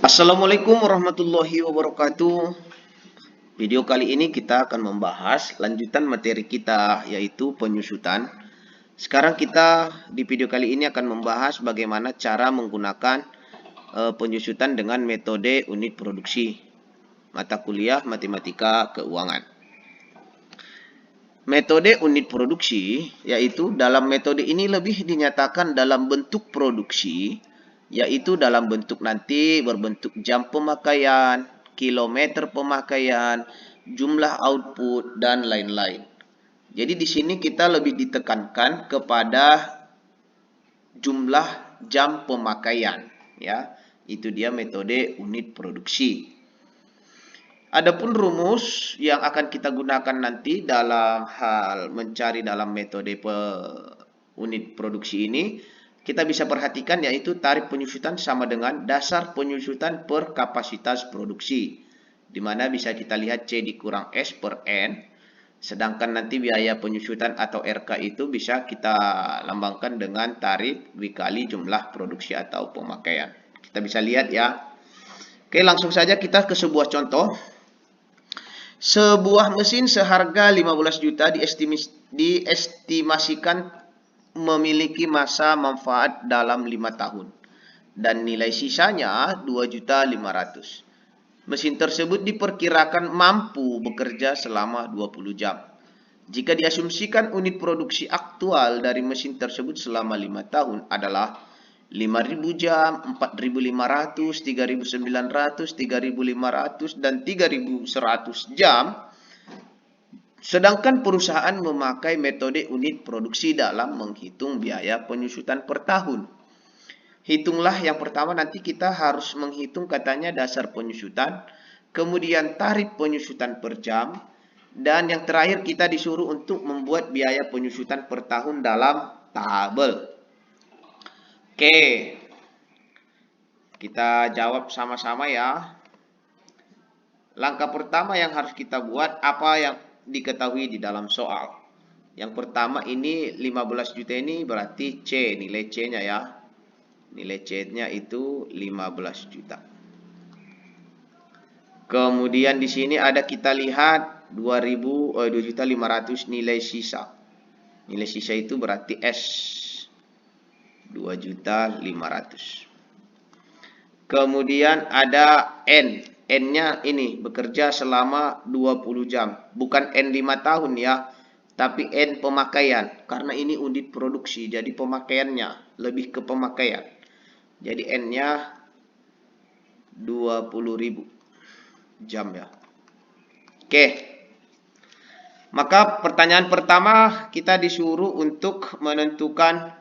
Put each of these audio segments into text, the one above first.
Assalamualaikum warahmatullahi wabarakatuh. Video kali ini kita akan membahas lanjutan materi kita yaitu penyusutan. Sekarang kita di video kali ini akan membahas bagaimana cara menggunakan penyusutan dengan metode unit produksi. Mata kuliah Matematika Keuangan. Metode unit produksi yaitu dalam metode ini lebih dinyatakan dalam bentuk produksi, yaitu dalam bentuk nanti berbentuk jam pemakaian, kilometer pemakaian, jumlah output, dan lain-lain. Jadi di sini kita lebih ditekankan kepada jumlah jam pemakaian, ya. Itu dia metode unit produksi. Adapun rumus yang akan kita gunakan nanti dalam hal mencari dalam metode unit produksi ini, kita bisa perhatikan yaitu tarif penyusutan sama dengan dasar penyusutan per kapasitas produksi. Di mana bisa kita lihat C dikurang S per N. Sedangkan nanti biaya penyusutan atau RK itu bisa kita lambangkan dengan tarif dikali jumlah produksi atau pemakaian. Kita bisa lihat ya. Oke, langsung saja kita ke sebuah contoh. Sebuah mesin seharga 15 juta diestimasikan memiliki masa manfaat dalam 5 tahun dan nilai sisanya 2.500.000. Mesin tersebut diperkirakan mampu bekerja selama 20 jam. Jika diasumsikan unit produksi aktual dari mesin tersebut selama 5 tahun adalah 5.000 jam, 4.500, 3.900, 3.500, dan 3.100 jam. Sedangkan perusahaan memakai metode unit produksi dalam menghitung biaya penyusutan per tahun. Hitunglah yang pertama, nanti kita harus menghitung katanya dasar penyusutan, kemudian tarif penyusutan per jam, dan yang terakhir kita disuruh untuk membuat biaya penyusutan per tahun dalam tabel. Oke, kita jawab sama-sama ya. Langkah pertama yang harus kita buat, apa yang diketahui di dalam soal. Yang pertama ini 15 juta ini berarti C, nilai C-nya ya. Nilai C-nya itu 15 juta. Kemudian di sini ada kita lihat 2.500 nilai sisa. Nilai sisa itu berarti S. 2.500.000. Kemudian ada N. N-nya ini bekerja selama 20 jam. Bukan N 5 tahun ya, tapi N pemakaian. Karena ini unit produksi, jadi pemakaiannya lebih ke pemakaian. Jadi N-nya 20.000 jam ya. Oke. Maka pertanyaan pertama kita disuruh untuk menentukan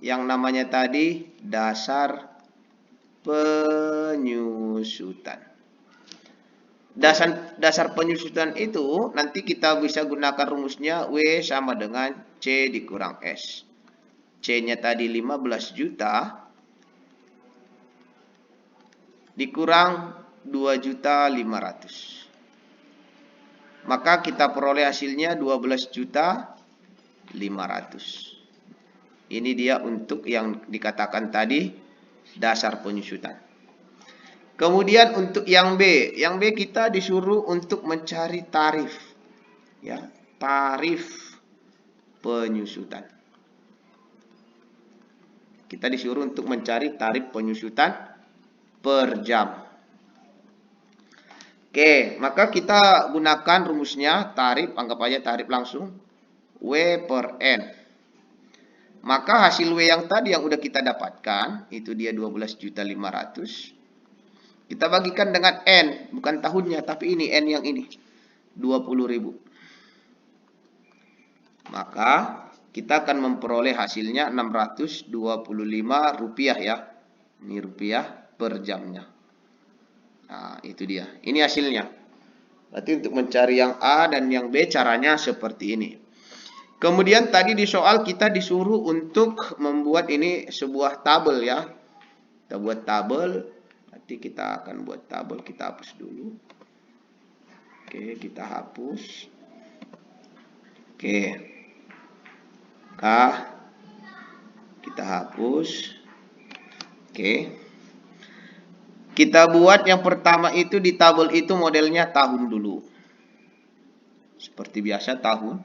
yang namanya tadi dasar penyusutan. Dasar penyusutan itu nanti kita bisa gunakan rumusnya W sama dengan C dikurang S. C-nya tadi 15 juta dikurang 2.500.000. Maka kita peroleh hasilnya 12.500.000. Ini dia untuk yang dikatakan tadi dasar penyusutan. Kemudian untuk yang B kita disuruh untuk mencari tarif. Ya, tarif penyusutan. Kita disuruh untuk mencari tarif penyusutan per jam. Oke, maka kita gunakan rumusnya tarif, anggap aja tarif langsung W per N. Maka hasil W yang tadi yang udah kita dapatkan, itu dia 12.500.000. Kita bagikan dengan N, bukan tahunnya, tapi ini N yang ini, 20.000. Maka kita akan memperoleh hasilnya 625 rupiah ya. Ini rupiah per jamnya. Nah, itu dia. Ini hasilnya. Berarti untuk mencari yang A dan yang B caranya seperti ini. Kemudian tadi di soal kita disuruh untuk membuat ini sebuah tabel ya. Kita buat tabel. Nanti kita akan buat tabel. Kita hapus dulu. Oke, kita hapus. Oke. Kita hapus. Oke. Kita buat yang pertama itu di tabel itu modelnya tahun dulu. Seperti biasa tahun.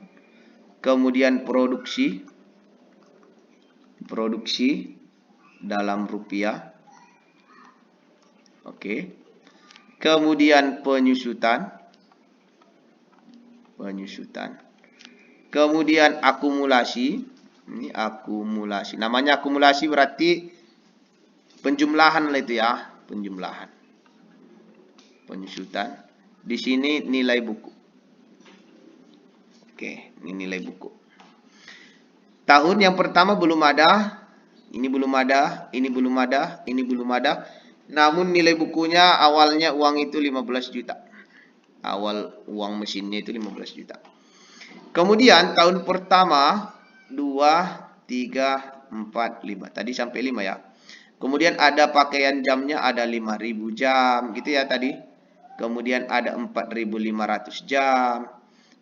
Kemudian produksi dalam rupiah. Oke. Kemudian penyusutan. Kemudian akumulasi. Ini akumulasi. Namanya akumulasi berarti penjumlahan lah itu ya, penjumlahan. Penyusutan. Di sini nilai buku. Oke, ini nilai buku. Tahun yang pertama belum ada, ini belum ada, ini belum ada, ini belum ada. Namun nilai bukunya awalnya uang itu 15 juta. Awal uang mesinnya itu 15 juta. Kemudian tahun pertama 2, 3, 4, 5. Tadi sampai 5 ya. Kemudian ada pakaian jamnya ada 5.000 jam gitu ya tadi. Kemudian ada 4.500 jam.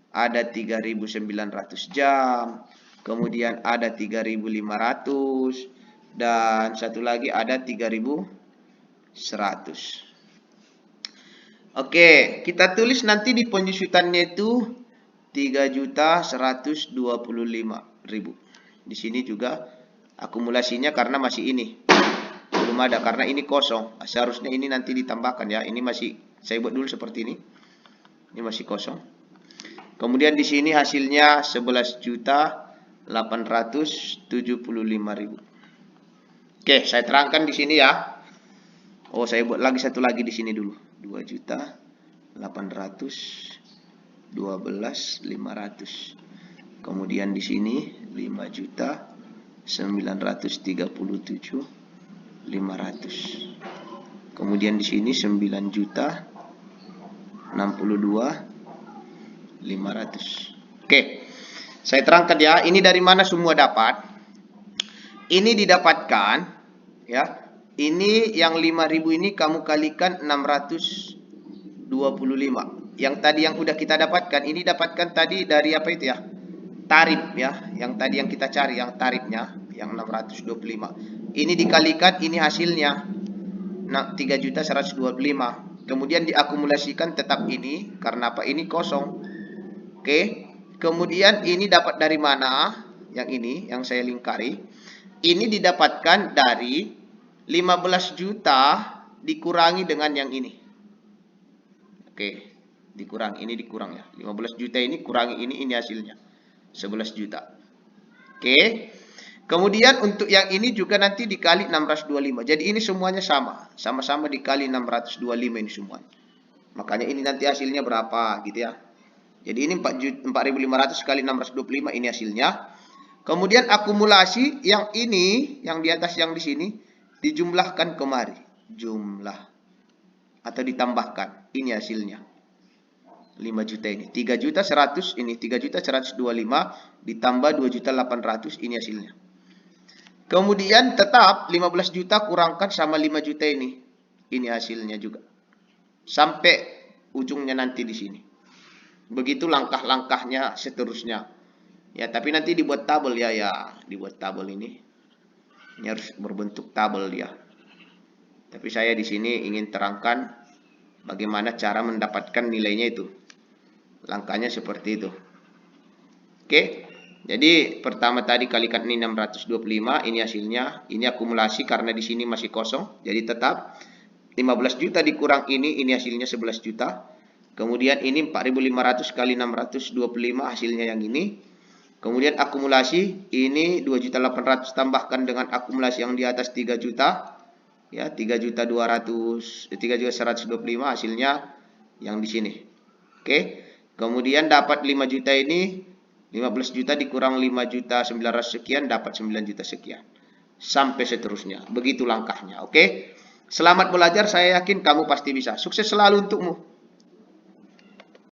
Ada 3.900 jam. Kemudian ada 3.500 dan satu lagi ada 3.100. Oke, kita tulis nanti di penyusutannya itu 3.125.000. Di sini juga akumulasinya karena masih ini belum ada karena ini kosong. Seharusnya ini nanti ditambahkan ya. Ini masih saya buat dulu seperti ini. Ini masih kosong. Kemudian di sini hasilnya 11.875.000. Oke, saya terangkan di sini ya. Oh, saya buat lagi satu lagi di sini dulu. 2.812.500. Kemudian di sini 5.937.500. Kemudian di sini 9.062.500. Oke. Saya terangkan ya, ini dari mana semua dapat? Ini didapatkan ya. Ini yang 5.000 ini kamu kalikan 625. Yang tadi yang udah kita dapatkan, ini dapatkan tadi dari apa itu ya? Tarif ya, yang tadi yang kita cari yang tarifnya yang 625. Ini dikalikan ini hasilnya 3.125. Kemudian diakumulasikan tetap ini karena apa? Ini kosong. Oke. Kemudian ini dapat dari mana? Yang ini yang saya lingkari. Ini didapatkan dari 15 juta dikurangi dengan yang ini. Oke, dikurang, ini dikurang ya. 15 juta ini kurangi ini hasilnya. 11 juta. Oke. Kemudian untuk yang ini juga nanti dikali 625. Jadi ini semuanya sama. Sama-sama dikali 625 ini semua. Makanya ini nanti hasilnya berapa gitu ya. Jadi ini 4.500 kali 625 ini hasilnya. Kemudian akumulasi yang ini, yang di atas yang di sini dijumlahkan kemari. Jumlah. Atau ditambahkan. Ini hasilnya. 5 juta ini. 3.100 ini. 3.125 ditambah 2.800 ini hasilnya. Kemudian tetap 15 juta kurangkan sama 5 juta ini. Ini hasilnya juga. Sampai ujungnya nanti di sini. Begitu langkah-langkahnya seterusnya. Ya, tapi nanti dibuat tabel ya, dibuat tabel ini. Ini harus berbentuk tabel dia. Tapi saya di sini ingin terangkan bagaimana cara mendapatkan nilainya itu. Langkahnya seperti itu. Oke. Jadi pertama tadi kalikan ini 625, ini hasilnya, ini akumulasi karena di sini masih kosong. Jadi tetap 15 juta dikurang ini hasilnya 11 juta. Kemudian ini 4.500 kali 625 hasilnya yang ini. Kemudian akumulasi ini 2.800 tambahkan dengan akumulasi yang di atas 3 juta. Ya, 3.125 hasilnya yang di sini. Oke. Kemudian dapat 5 juta ini 15 juta dikurang 5.900 sekian dapat 9 juta sekian. Sampai seterusnya. Begitu langkahnya. Oke. Selamat belajar. Saya yakin kamu pasti bisa. Sukses selalu untukmu.